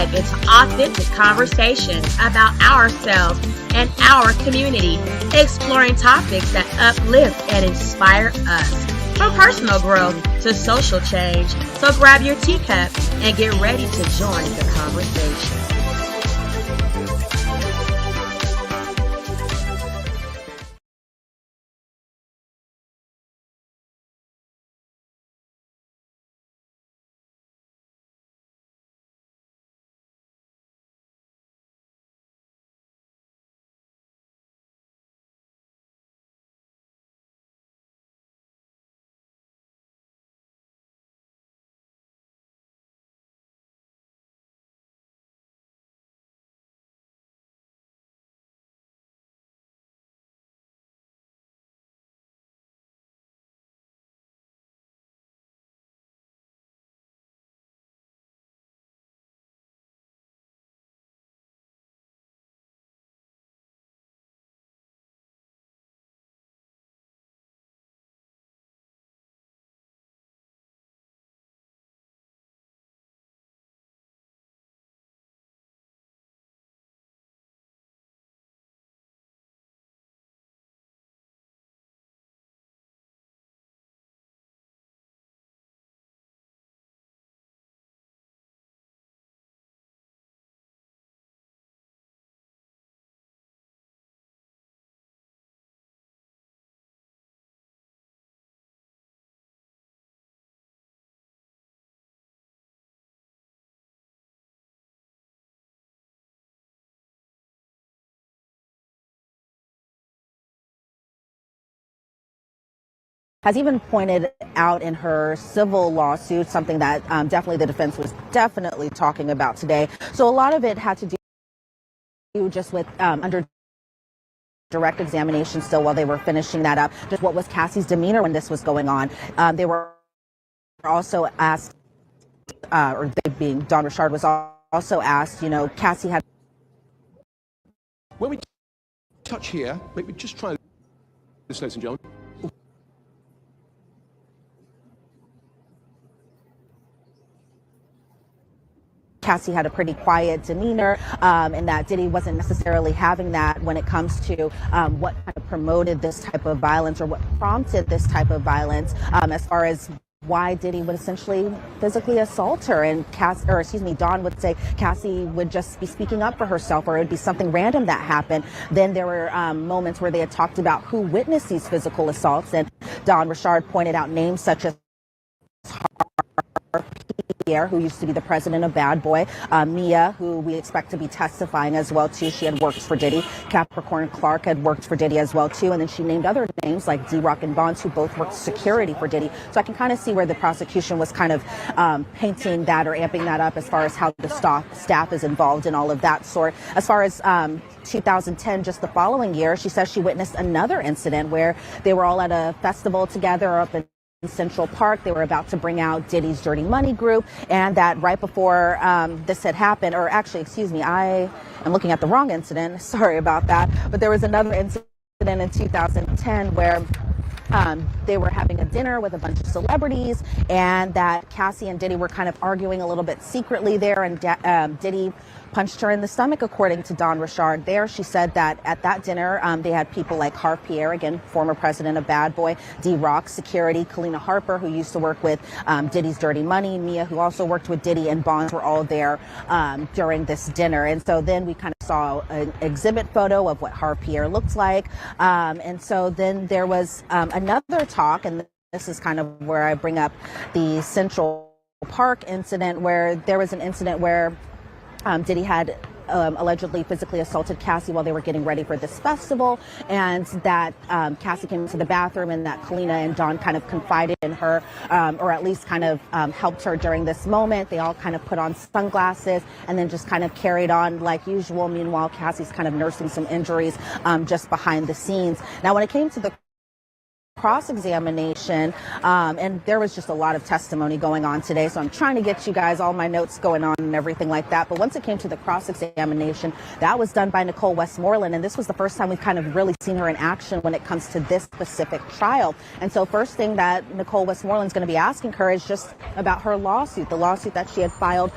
dive into authentic conversations about ourselves and our community, exploring topics that uplift and inspire us. From personal growth to social change. So grab your teacup and get ready to join the conversation. Has even pointed out in her civil lawsuit, something that definitely the defense was definitely talking about today. So a lot of it had to do just with under direct examination still while they were finishing that up, just what was Cassie's demeanor when this was going on. They were also asked, or they being Don Richard was also asked, you know, Cassie had. When we touch here, let me just try this, ladies and gentlemen. Cassie had a pretty quiet demeanor, and that Diddy wasn't necessarily having that when it comes to what kind of promoted this type of violence or what prompted this type of violence, as far as why Diddy would essentially physically assault her. And Don would say Cassie would just be speaking up for herself, or it would be something random that happened. Then there were moments where they had talked about who witnessed these physical assaults, and Don Richard pointed out names such as Pierre, who used to be the president of Bad Boy, Mia, who we expect to be testifying as well too. She had worked for Diddy. Capricorn Clark had worked for Diddy as well too, and then she named other names like D-Rock and Bonds, who both worked security for Diddy. So I can kind of see where the prosecution was kind of painting that or amping that up as far as how the staff is involved in all of that sort. As far as 2010, just the following year, she says she witnessed another incident where they were all at a festival together up in Central Park. They were about to bring out Diddy's Dirty Money group, and that right before this had happened, or actually, excuse me, I am looking at the wrong incident. Sorry about that. But there was another incident in 2010 where they were having a dinner with a bunch of celebrities, and that Cassie and Diddy were kind of arguing a little bit secretly there, and Diddy punched her in the stomach, according to Don Richard. There, she said that at that dinner, they had people like Harv Pierre, again, former president of Bad Boy, D-Rock, security, Kalina Harper, who used to work with Diddy's Dirty Money, Mia, who also worked with Diddy, and Bonds were all there during this dinner. And so then we kind of saw an exhibit photo of what Harv Pierre looked like. And so then there was another talk, and this is kind of where I bring up the Central Park incident, where there was an incident where Diddy had allegedly physically assaulted Cassie while they were getting ready for this festival, and that Cassie came into the bathroom, and that Kalina and Don kind of confided in her, or at least kind of helped her during this moment. They all kind of put on sunglasses and then just kind of carried on like usual. Meanwhile, Cassie's kind of nursing some injuries just behind the scenes. Now, when it came to the cross-examination, and there was just a lot of testimony going on today, so I'm trying to get you guys all my notes going on and everything like that. But once it came to the cross-examination, that was done by Nicole Westmoreland, and this was the first time we've kind of really seen her in action when it comes to this specific trial. And so first thing that Nicole Westmoreland's going to be asking her is just about her lawsuit, the lawsuit that she had filed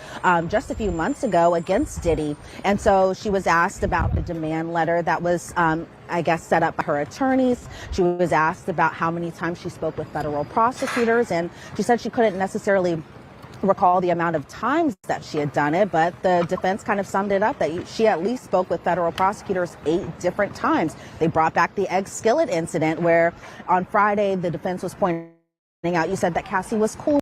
just a few months ago against Diddy. And so she was asked about the demand letter that was I guess, set up by her attorneys. She was asked about how many times she spoke with federal prosecutors, and she said she couldn't necessarily recall the amount of times that she had done it, but the defense kind of summed it up that she at least spoke with federal prosecutors 8 different times. They brought back the egg skillet incident where on Friday the defense was pointing out, you said that Cassie was cool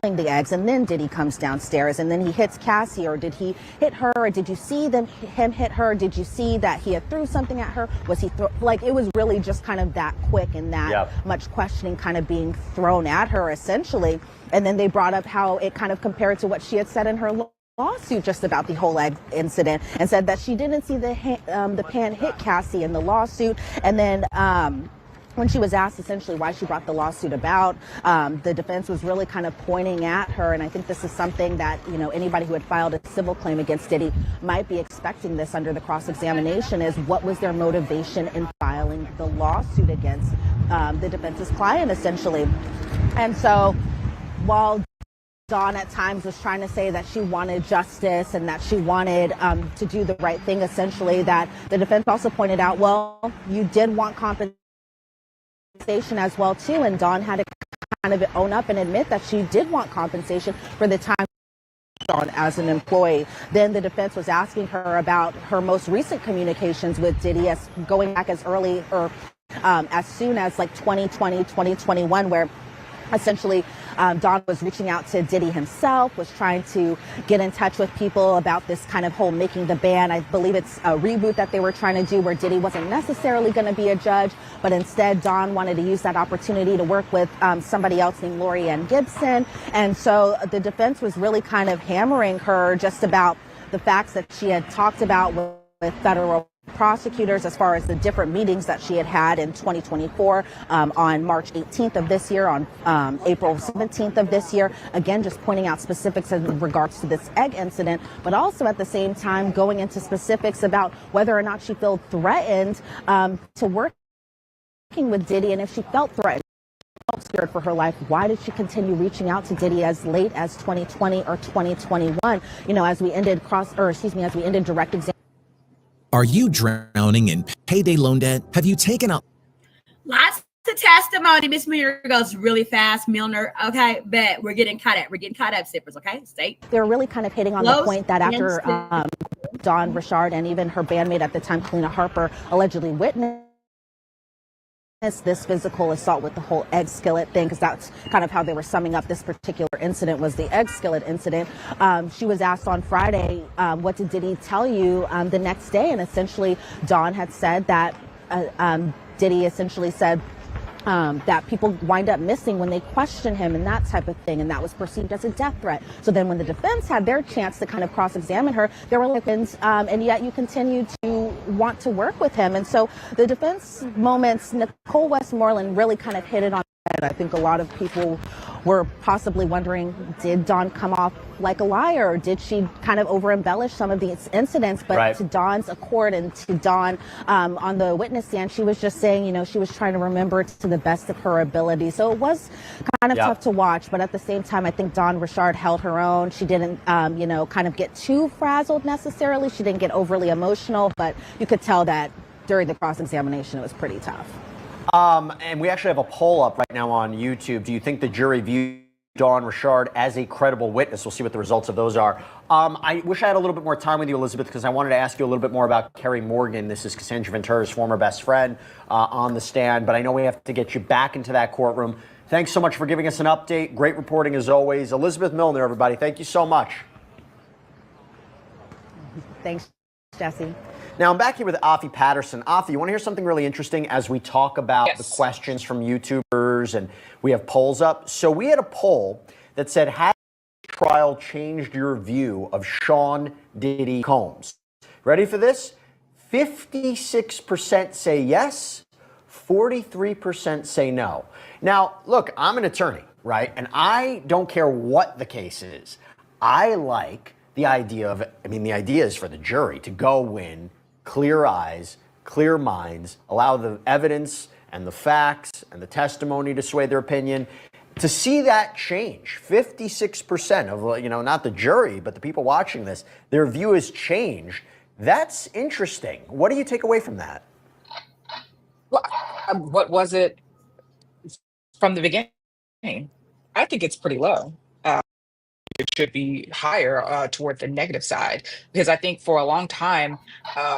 the eggs, and then Diddy comes downstairs and then he hits Cassie, or did he hit her, or did you see him hit her? Did you see that he had threw something at her? Was he like, it was really just kind of that quick and that much questioning kind of being thrown at her essentially. And then they brought up how it kind of compared to what she had said in her lawsuit just about the whole egg incident, and said that she didn't see the pan hit Cassie in the lawsuit. And then when she was asked essentially why she brought the lawsuit about, the defense was really kind of pointing at her. And I think this is something that, you know, anybody who had filed a civil claim against Diddy might be expecting this under the cross-examination, is what was their motivation in filing the lawsuit against the defense's client essentially. And so while Dawn at times was trying to say that she wanted justice and that she wanted to do the right thing, essentially, that the defense also pointed out, well, you did want compensation as well too, and Dawn had to kind of own up and admit that she did want compensation for the time on as an employee. Then the defense was asking her about her most recent communications with Diddy, as going back as early or as soon as like 2020, 2021, where essentially Dawn was reaching out to Diddy himself, was trying to get in touch with people about this kind of whole making the band. I believe it's a reboot that they were trying to do where Diddy wasn't necessarily going to be a judge, but instead Dawn wanted to use that opportunity to work with somebody else named Lori Ann Gibson. And so the defense was really kind of hammering her just about the facts that she had talked about with federal prosecutors as far as the different meetings that she had had in 2024, on March 18th of this year, on April 17th of this year, again just pointing out specifics in regards to this egg incident, but also at the same time going into specifics about whether or not she felt threatened to working with Diddy, and if she felt threatened, scared for her life, why did she continue reaching out to Diddy as late as 2020 or 2021, you know, as we ended direct exam. Are you drowning in payday loan debt? Have you taken out Lots of testimony. Miss Muir goes really fast, Milner. Okay, bet we're getting caught up, sippers. Okay, stay. They're really kind of hitting on the point that after Dawn Richard and even her bandmate at the time, Kalina Harper, allegedly witnessed this physical assault with the whole egg skillet thing, because that's kind of how they were summing up this particular incident, was the egg skillet incident. She was asked on Friday, what did Diddy tell you the next day? And essentially Dawn had said that Diddy essentially said that people wind up missing when they question him and that type of thing, and that was perceived as a death threat. So then when the defense had their chance to kind of cross-examine her, there were weapons, and yet you continue to want to work with him. And so the defense moments, Nicole Westmoreland really kind of hit it on the head. I think a lot of people were possibly wondering, did Dawn come off like a liar, or did she kind of over-embellish some of these incidents? But to Dawn's accord and to Dawn on the witness stand, she was just saying, you know, she was trying to remember to the best of her ability. So it was kind of tough to watch, but at the same time, I think Dawn Richard held her own. She didn't, you know, kind of get too frazzled necessarily. She didn't get overly emotional, but you could tell that during the cross-examination, it was pretty tough. And we actually have a poll up right now on YouTube. Do you think the jury viewed Dawn Richard as a credible witness? We'll see what the results of those are. I wish I had a little bit more time with you, Elizabeth, because I wanted to ask you a little bit more about Kerry Morgan. This is Cassandra Ventura's former best friend on the stand, but I know we have to get you back into that courtroom. Thanks so much for giving us an update. Great reporting as always. Elizabeth Milner, everybody. Thank you so much. Thanks, Jesse. Now, I'm back here with Afi Patterson. Afi, you want to hear something really interesting as we talk about the questions from YouTubers, and we have polls up? So we had a poll that said, has the trial changed your view of Sean Diddy Combs? Ready for this? 56% say yes, 43% say no. Now, look, I'm an attorney, right? And I don't care what the case is. I like the idea of, the idea is for the jury to go in, clear eyes, clear minds, allow the evidence and the facts and the testimony to sway their opinion. To see that change, 56% of, not the jury, but the people watching this, their view has changed. That's interesting. What do you take away from that? Well, what was it from the beginning? I think it's pretty low. It should be higher toward the negative side because I think for a long time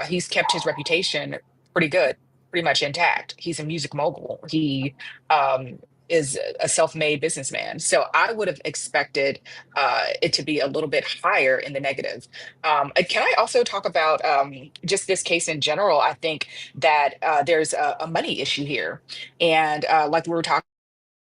he's kept his reputation pretty good, pretty much intact. He's a music mogul. He um, is a self-made businessman. So I would have expected it to be a little bit higher in the negative. And can I also talk about just this case in general? I think that there's a money issue here, and like we were talking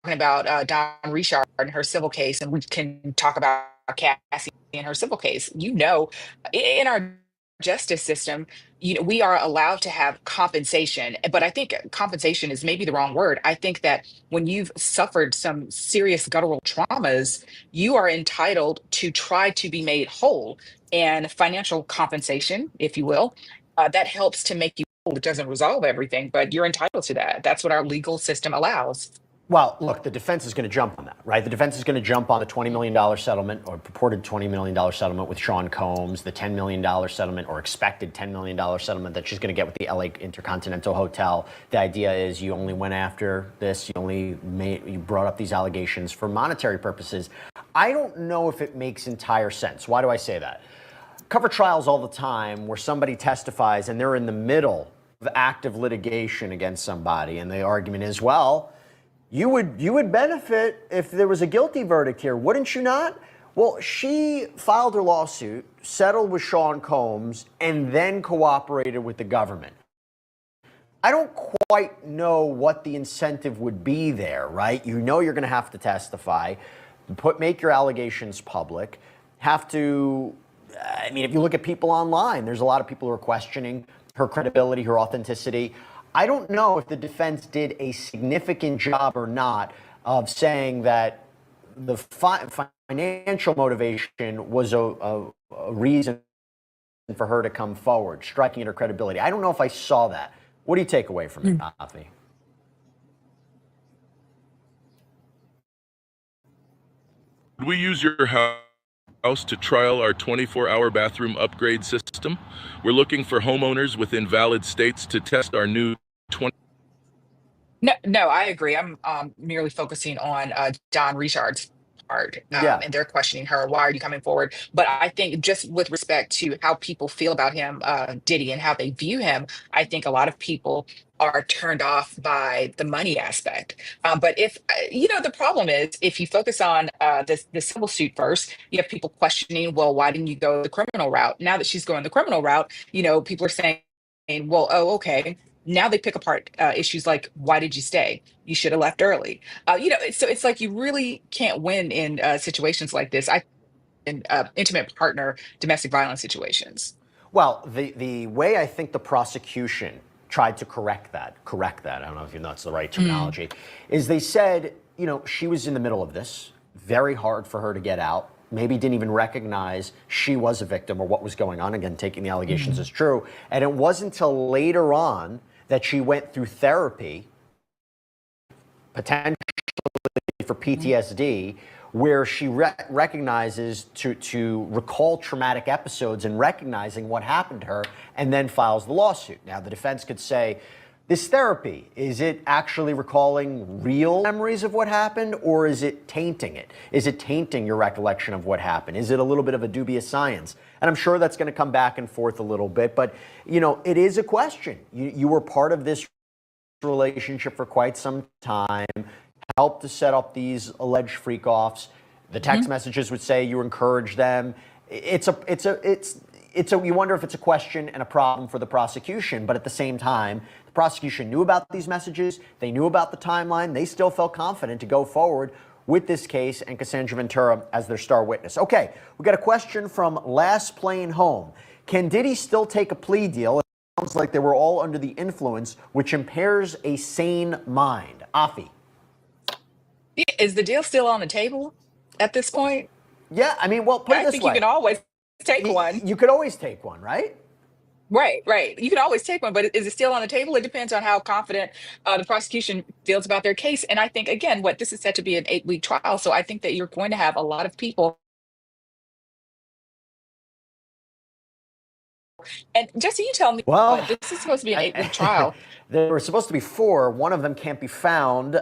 about Don Richard and her civil case, and we can talk about Cassie and her civil case. In our justice system, we are allowed to have compensation, but I think compensation is maybe the wrong word. I think that when you've suffered some serious guttural traumas, you are entitled to try to be made whole, and financial compensation, if you will, that helps to make you whole. It doesn't resolve everything, but you're entitled to that. That's what our legal system allows. Well, look, the defense is going to jump on that, right? The defense is going to jump on the $20 million settlement or purported $20 million settlement with Sean Combs, the $10 million settlement or expected $10 million settlement that she's going to get with the LA Intercontinental Hotel. The idea is you only went after this, you brought up these allegations for monetary purposes. I don't know if it makes entire sense. Why do I say that? Cover trials all the time where somebody testifies and they're in the middle of active litigation against somebody, and the argument is, well, you would benefit if there was a guilty verdict here, wouldn't you not? Well, she filed her lawsuit, settled with Sean Combs, and then cooperated with the government. I don't quite know what the incentive would be there, right? You're going to have to testify, make your allegations public, have to, if you look at people online, there's a lot of people who are questioning her credibility, her authenticity. I don't know if the defense did a significant job or not of saying that the financial motivation was a reason for her to come forward, striking at her credibility. I don't know if I saw that. What do you take away from it, Afi? Would we use your house to trial our 24-hour bathroom upgrade system? We're looking for homeowners within valid states to test our new 20. No, I agree. I'm merely focusing on Don Richard's part, and they're questioning her. Why are you coming forward? But I think just with respect to how people feel about him, Diddy, and how they view him, I think a lot of people are turned off by the money aspect. But if the problem is if you focus on the civil suit first, you have people questioning, well, why didn't you go the criminal route? Now that she's going the criminal route, people are saying, well, oh, okay. Now they pick apart issues like, why did you stay? You should have left early. So it's like you really can't win in situations like this. In intimate partner domestic violence situations. Well, the way I think the prosecution tried to correct that, I don't know if that's the right terminology, is they said, she was in the middle of this, very hard for her to get out, maybe didn't even recognize she was a victim or what was going on, again, taking the allegations as true. And it wasn't until later on that she went through therapy, potentially for PTSD, where she recognizes to recall traumatic episodes and recognizing what happened to her, and then files the lawsuit. Now, the defense could say, this therapy, is it actually recalling real memories of what happened, or is it tainting it? Is it tainting your recollection of what happened? Is it a little bit of a dubious science? And I'm sure that's going to come back and forth a little bit, but it is a question. You were part of this relationship for quite some time, helped to set up these alleged freak-offs. The text messages would say you encouraged them. You wonder if it's a question and a problem for the prosecution, but at the same time, the prosecution knew about these messages, they knew about the timeline, they still felt confident to go forward with this case and Cassandra Ventura as their star witness. Okay, we got a question from Last Plane Home. Can Diddy still take a plea deal like they were all under the influence, which impairs a sane mind. Afi. Is the deal still on the table at this point? Yeah, I mean, well, put it I this think you way. can always take one. You could always take one, right? Right. You can always take one, but is it still on the table? It depends on how confident the prosecution feels about their case. And I think, again, what this is set to be an 8-week trial. So I think that you're going to have a lot of people. And Jesse, you tell me, Well, this is supposed to be an 8-week trial. there were supposed to be 4. One of them can't be found,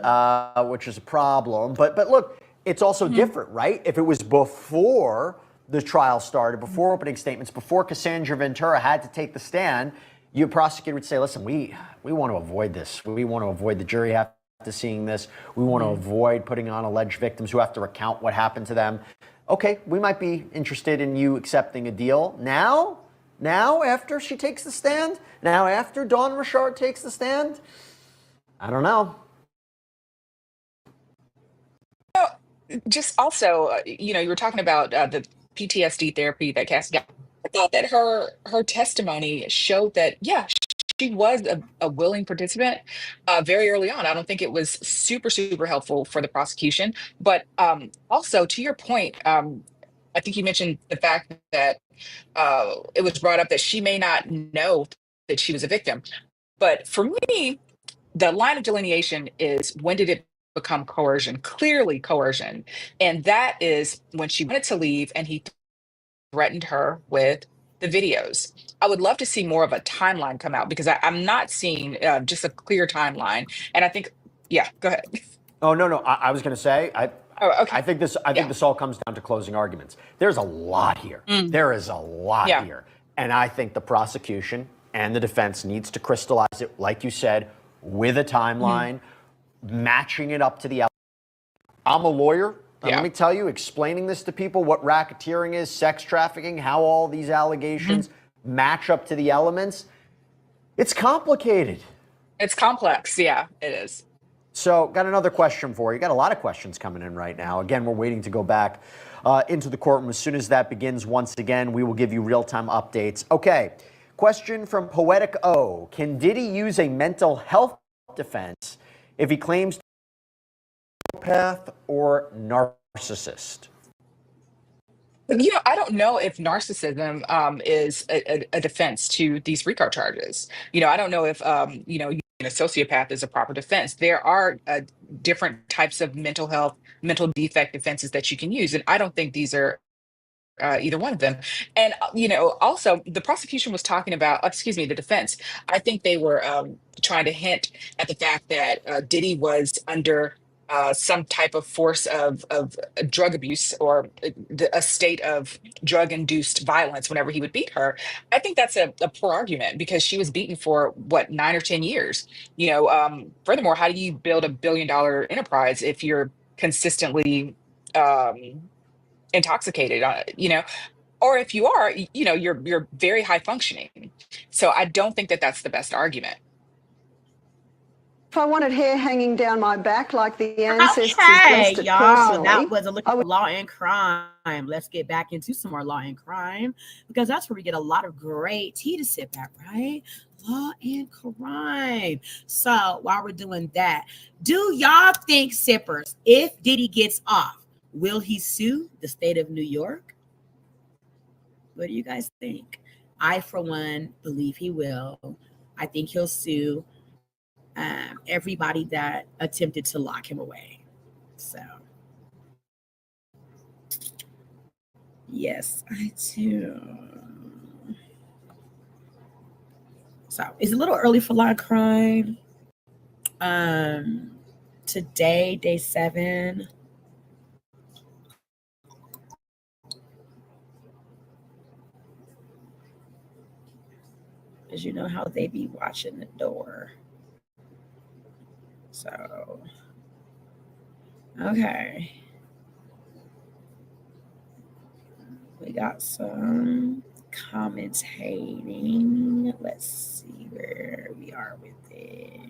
which is a problem. But look, it's also different, right? If it was before the trial started, before opening statements, before Cassandra Ventura had to take the stand, your prosecutor would say, listen, we want to avoid this. We want to avoid the jury after seeing this. We want to avoid putting on alleged victims who have to recount what happened to them. Okay, we might be interested in you accepting a deal. Now, after she takes the stand, now after Dawn Richard takes the stand, I don't know. Just also, you were talking about the PTSD therapy that Cassie got. I thought that her testimony showed that, yeah, she was a willing participant very early on. I don't think it was super, super helpful for the prosecution. But also, to your point, I think you mentioned the fact that it was brought up that she may not know that she was a victim. But for me, the line of delineation is, when did it become coercion? Clearly coercion. And that is when she wanted to leave and he threatened her with the videos. I would love to see more of a timeline come out, because I'm not seeing just a clear timeline. And I think, yeah, go ahead. Oh, no. I was going to say, Oh, okay. I think this all comes down to closing arguments. There's a lot here. There is a lot Yeah. here. And I think the prosecution and the defense needs to crystallize it, like you said, with a timeline, matching it up to the. I'm a lawyer. And let me tell you, explaining this to people, what racketeering is, sex trafficking, how all these allegations match up to the elements, it's complicated. It's complex. Yeah, it is. So, got another question for you. Got a lot of questions coming in right now. Again, we're waiting to go back into the courtroom. As soon as that begins, once again, we will give you real-time updates. Okay, question from Poetic O. Can Diddy use a mental health defense if he claims to be a psychopath or narcissist? I don't know if narcissism is a defense to these RICO charges. I don't know if a sociopath is a proper defense. There are different types of mental health, mental defect defenses that you can use, and I don't think these are either one of them. And also the prosecution was talking about, excuse me, the defense. I think they were trying to hint at the fact that Diddy was under some type of force of drug abuse, or a state of drug-induced violence whenever he would beat her. I think that's a poor argument, because she was beaten for what, 9 or 10 years. Furthermore, how do you build $1 billion enterprise if you're consistently intoxicated, or if you are, you're very high functioning. So I don't think that that's the best argument. If I wanted hair hanging down my back like the ancestors Okay, blessed it y'all, personally, that was a look I at would law and crime. Let's get back into some more law and crime, because that's where we get a lot of great tea to sip at, right? Law and crime. So while we're doing that, do y'all think, sippers, if Diddy gets off, will he sue the state of New York? What do you guys think? I, for one, believe he will. I think he'll sue everybody that attempted to lock him away. So, yes, I do. So, it's a little early for law and crime. Today, day 7. As you know how they be watching the door. So, okay. We got some commentating. Let's see where we are with it.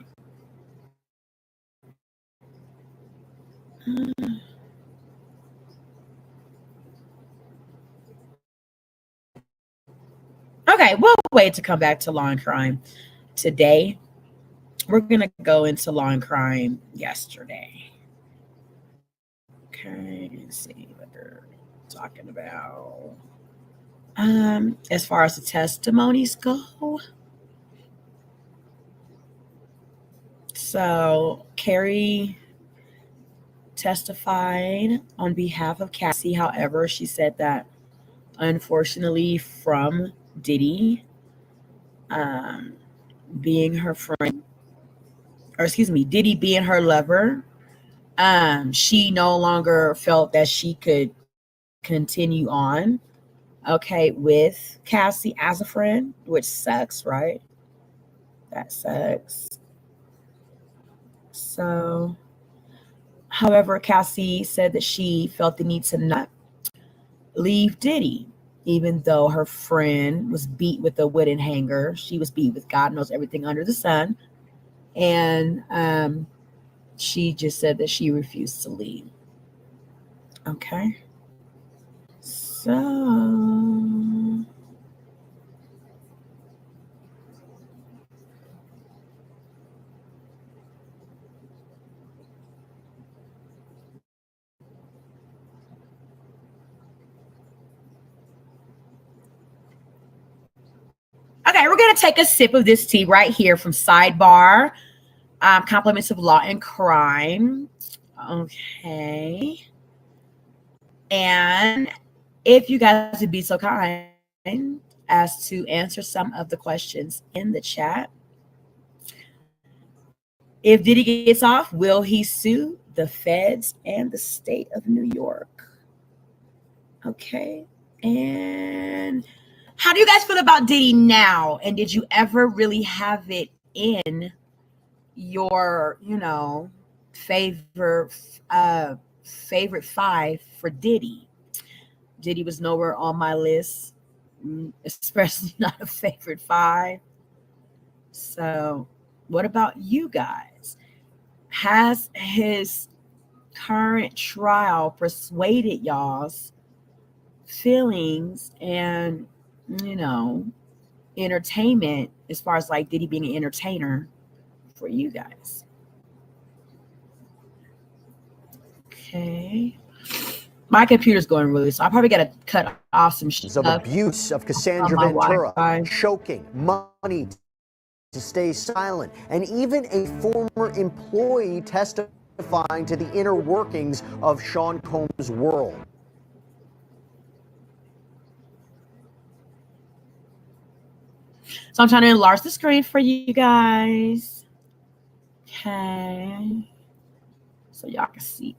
Okay, we'll wait to come back to Law and Crime. Today, we're going to go into Law and Crime yesterday. Okay, let's see what they're talking about. As far as the testimonies go, so Carrie testified on behalf of Cassie. However, she said that unfortunately from Diddy being her friend, or excuse me, Diddy being her lover, she no longer felt that she could continue on, okay, with Cassie as a friend, which sucks, right? That sucks. So, however, Cassie said that she felt the need to not leave Diddy, even though her friend was beat with a wooden hanger. She was beat with God knows everything under the sun. And she just said that she refused to leave. Okay. So, okay, we're going to take a sip of this tea right here from Sidebar, Compliments of Law and Crime. Okay. And if you guys would be so kind as to answer some of the questions in the chat. If Diddy gets off, will he sue the feds and the state of New York? Okay. And how do you guys feel about Diddy now? And did you ever really have it in your, favorite five for Diddy? Diddy was nowhere on my list, especially not a favorite five. So, what about you guys? Has his current trial persuaded y'all's feelings and, entertainment as far as like Diddy being an entertainer for you guys? Okay. My computer's going really slow. I probably got to cut off some stuff. Of abuse of Cassandra Ventura, choking, money to stay silent, and even a former employee testifying to the inner workings of Sean Combs' world. So I'm trying to enlarge the screen for you guys. Okay. So y'all can see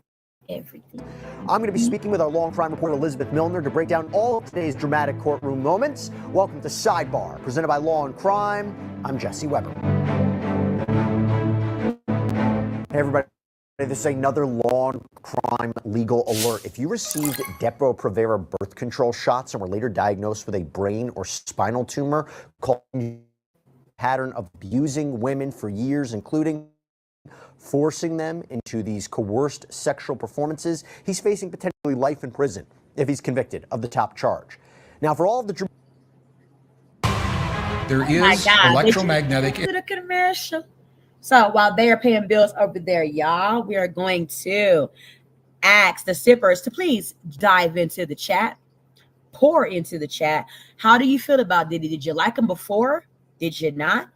everything. I'm going to be speaking with our law and crime reporter Elizabeth Milner to break down all of today's dramatic courtroom moments. Welcome to Sidebar, presented by Law and Crime. I'm Jesse Weber. Hey everybody, this is another law and crime legal alert. If you received Depo-Provera birth control shots and were later diagnosed with a brain or spinal tumor, called pattern of abusing women for years, including forcing them into these coerced sexual performances, he's facing potentially life in prison if he's convicted of the top charge. Now, for all of the there is electromagnetic to the commercial. So while they are paying bills over there, y'all, we are going to ask the sippers to please dive into the chat, pour into the chat. How do you feel about Diddy? Did you like him before? Did you not?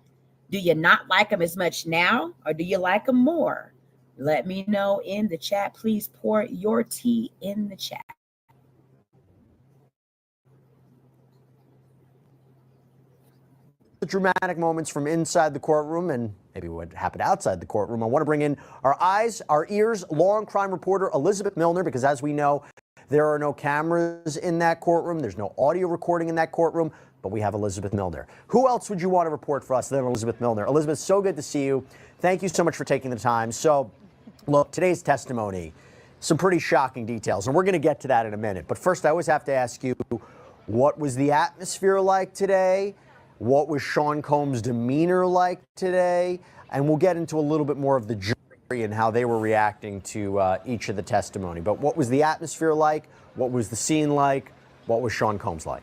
Do you not like him as much now, or do you like him more? Let me know in the chat. Please pour your tea in the chat. The dramatic moments from inside the courtroom and maybe what happened outside the courtroom, I want to bring in our eyes, our ears, law and crime reporter Elizabeth Milner, because as we know, there are no cameras in that courtroom. There's no audio recording in that courtroom, but we have Elizabeth Milner. Who else would you want to report for us than Elizabeth Milner? Elizabeth, so good to see you. Thank you so much for taking the time. So, look, today's testimony, some pretty shocking details, and we're going to get to that in a minute. But first, I always have to ask you, what was the atmosphere like today? What was Sean Combs' demeanor like today? And we'll get into a little bit more of the jury and how they were reacting to each of the testimony. But what was the atmosphere like? What was the scene like? What was Sean Combs like?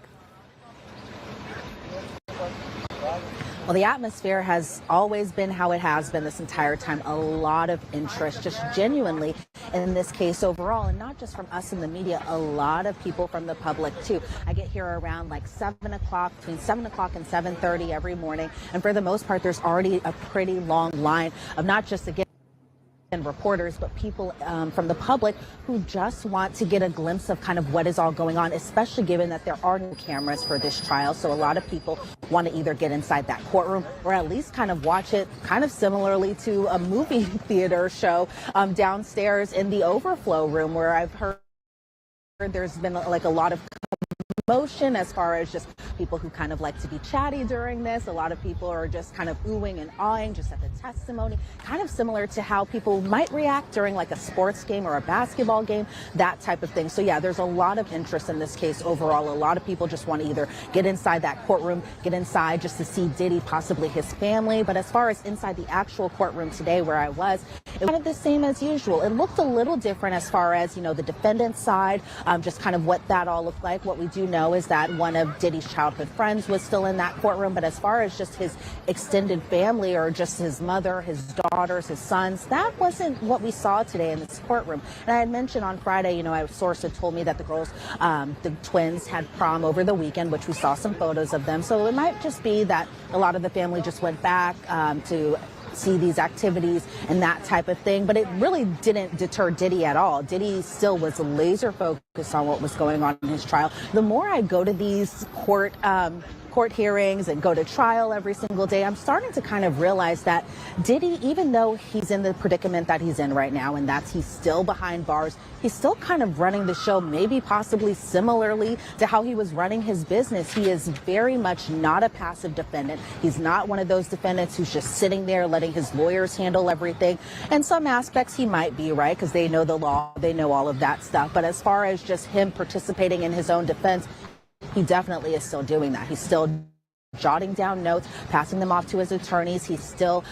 Well, the atmosphere has always been how it has been this entire time. A lot of interest, just genuinely in this case overall, and not just from us in the media, a lot of people from the public too. I get here around like 7 o'clock, between 7 o'clock and 7:30 every morning. And for the most part, there's already a pretty long line of not just, again, and reporters, but people from the public who just want to get a glimpse of kind of what is all going on, especially given that there are no cameras for this trial. So a lot of people want to either get inside that courtroom or at least kind of watch it kind of similarly to a movie theater show downstairs in the overflow room, where I've heard there's been like a lot of commotion as far as just people who kind of like to be chatty during this. A lot of people are just kind of oohing and awing just at the testimony, kind of similar to how people might react during like a sports game or a basketball game, that type of thing. So yeah, there's a lot of interest in this case overall. A lot of people just want to either get inside that courtroom, get inside just to see Diddy, possibly his family. But as far as inside the actual courtroom today where I was, it was kind of the same as usual. It looked a little different as far as, the defendant's side, just kind of what that all looked like. What we do know is that one of Diddy's childhood friends was still in that courtroom, but as far as just his extended family or just his mother, his daughters, his sons, that wasn't what we saw today in this courtroom. And I had mentioned on Friday, a source had told me that the girls, the twins, had prom over the weekend, which we saw some photos of them. So it might just be that a lot of the family just went back to see these activities and that type of thing. But it really didn't deter Diddy at all. Diddy still was laser focused on what was going on in his trial. The more I go to these court hearings and go to trial every single day, I'm starting to kind of realize that Diddy, even though he's in the predicament that he's in right now, and that's he's still behind bars, he's still kind of running the show, maybe possibly similarly to how he was running his business. He is very much not a passive defendant. He's not one of those defendants who's just sitting there letting his lawyers handle everything. In some aspects, he might be, right, because they know the law, they know all of that stuff. But as far as just him participating in his own defense, he definitely is still doing that. He's still jotting down notes, passing them off to his attorneys. He's still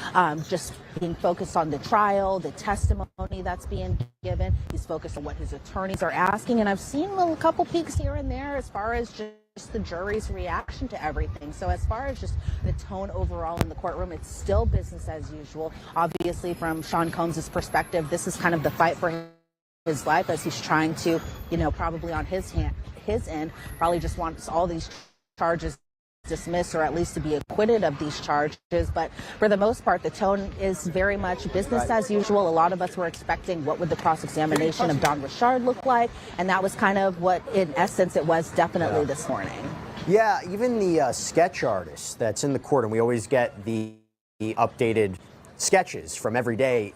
just being focused on the trial, the testimony that's being given. He's focused on what his attorneys are asking. And I've seen a couple peeks here and there as far as just the jury's reaction to everything. So as far as just the tone overall in the courtroom, it's still business as usual. Obviously, from Sean Combs' perspective, this is kind of the fight for his life as he's trying to, probably on his end, probably just wants all these charges dismissed or at least to be acquitted of these charges. But for the most part, the tone is very much business as usual. A lot of us were expecting what would the cross-examination of Don Richard look like, and that was kind of what, in essence, it was definitely this morning. Yeah, even the sketch artist that's in the court, and we always get the updated sketches from every day,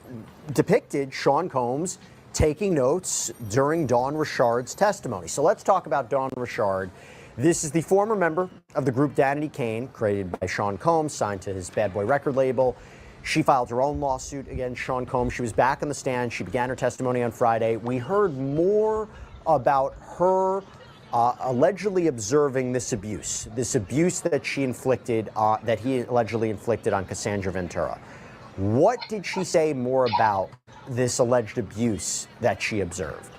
depicted Sean Combs taking notes during Dawn Richard's testimony. So let's talk about Dawn Richard. This is the former member of the group Danity Kane, created by Sean Combs, signed to his Bad Boy record label. She filed her own lawsuit against Sean Combs. She was back on the stand. She began her testimony on Friday. We heard more about her allegedly observing this abuse that she inflicted, that he allegedly inflicted on Cassandra Ventura. What did she say more about this alleged abuse that she observed?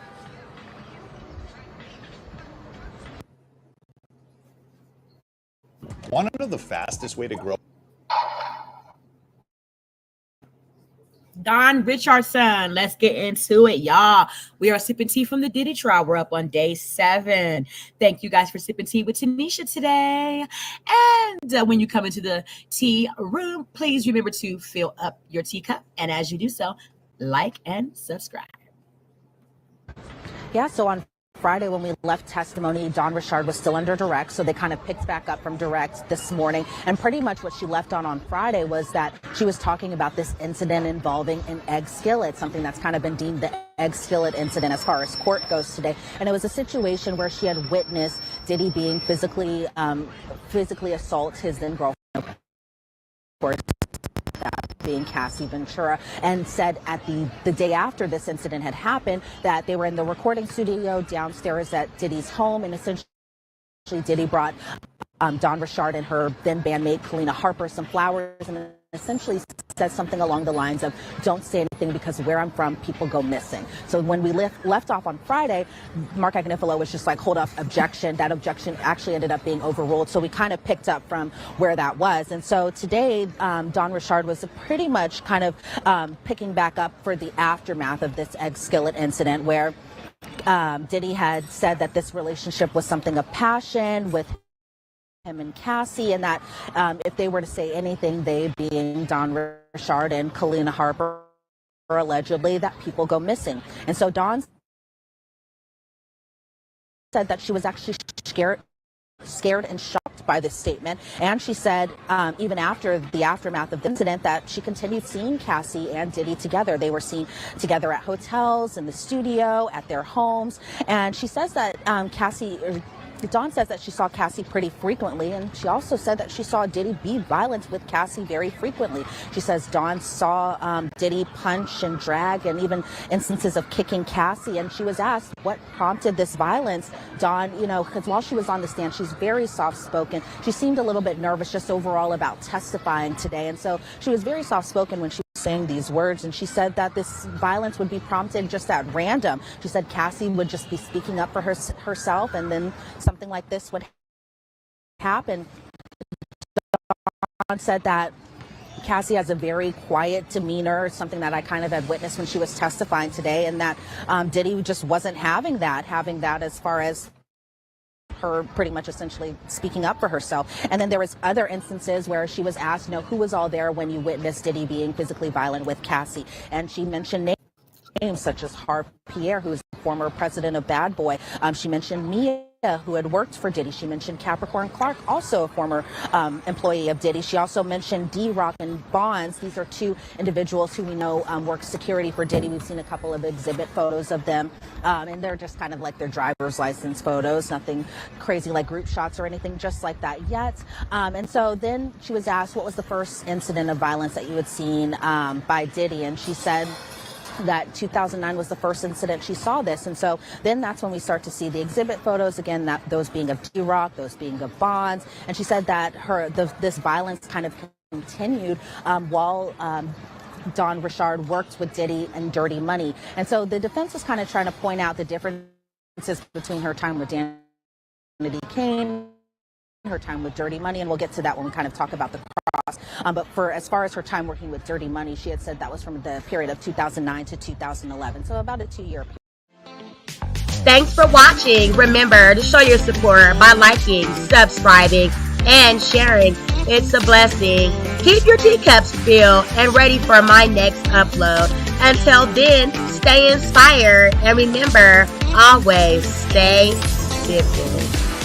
Want to know the fastest way to grow? Don Richardson, let's get into it, y'all. We are sipping tea from the Diddy trial. We're up on day 7. Thank you guys for sipping tea with Tanisha today. And when you come into the tea room, please remember to fill up your teacup. And as you do so, like and subscribe. Yeah, so on Friday when we left testimony, Dawn Richard was still under direct, so they kind of picked back up from direct this morning. And pretty much what she left on Friday was that she was talking about this incident involving an egg skillet, something that's kind of been deemed the egg skillet incident as far as court goes today. And it was a situation where she had witnessed Diddy being physically assault his then girlfriend, being Cassie Ventura, and said at the day after this incident had happened that they were in the recording studio downstairs at Diddy's home, and essentially Diddy brought Dawn Richard and her then bandmate Kalina Harper some flowers, and essentially said something along the lines of, don't say anything because where I'm from, people go missing. So when we left off on Friday, Mark Agnifilo was just like, hold up, objection. That objection actually ended up being overruled. So we kind of picked up from where that was. And so today, Don Richard was pretty much kind of picking back up for the aftermath of this egg skillet incident where Diddy had said that this relationship was something of passion with him and Cassie, and that if they were to say anything, they being Don Richard and Kalina Harper, allegedly, that people go missing. And so Dawn said that she was actually scared and shocked by this statement. And she said, even after the aftermath of the incident, that she continued seeing Cassie and Diddy together. They were seen together at hotels, in the studio, at their homes. And she says that Dawn says that she saw Cassie pretty frequently, and she also said that she saw Diddy be violent with Cassie very frequently. She says Dawn saw Diddy punch and drag and even instances of kicking Cassie, and she was asked what prompted this violence. Dawn, because while she was on the stand, she's very soft-spoken. She seemed a little bit nervous just overall about testifying today, and so she was very soft-spoken when she was saying these words, and she said that this violence would be prompted just at random. She said Cassie would just be speaking up for herself, and then something like this would happen. Dawn said that Cassie has a very quiet demeanor, something that I kind of had witnessed when she was testifying today, and that Diddy just wasn't having that as far as her pretty much essentially speaking up for herself. And then there was other instances where she was asked, who was all there when you witnessed Diddy being physically violent with Cassie? And she mentioned names such as Harp Pierre, who's the former president of Bad Boy. She mentioned Mia, who had worked for Diddy. She mentioned Capricorn Clark, also a former employee of Diddy. She also mentioned D-Rock and Bonds. These are two individuals who we know work security for Diddy. We've seen a couple of exhibit photos of them, and they're just kind of like their driver's license photos, nothing crazy like group shots or anything just like that yet. And so then she was asked what was the first incident of violence that you had seen by Diddy, and she said that 2009 was the first incident she saw this. And so then that's when we start to see the exhibit photos again, that those being of D-Rock, those being of Bonds. And she said that this violence kind of continued while Don Richard worked with Diddy and Dirty Money. And so the defense is kind of trying to point out the differences between her time with Danny Kane, her time with Dirty Money, and we'll get to that when we kind of talk about the cross. But as far as her time working with Dirty Money, she had said that was from the period of 2009 to 2011, so about a 2-year period. Thanks for watching. Remember to show your support by liking, subscribing, and sharing. It's a blessing. Keep your teacups filled and ready for my next upload. Until then, stay inspired and remember, always stay dipping.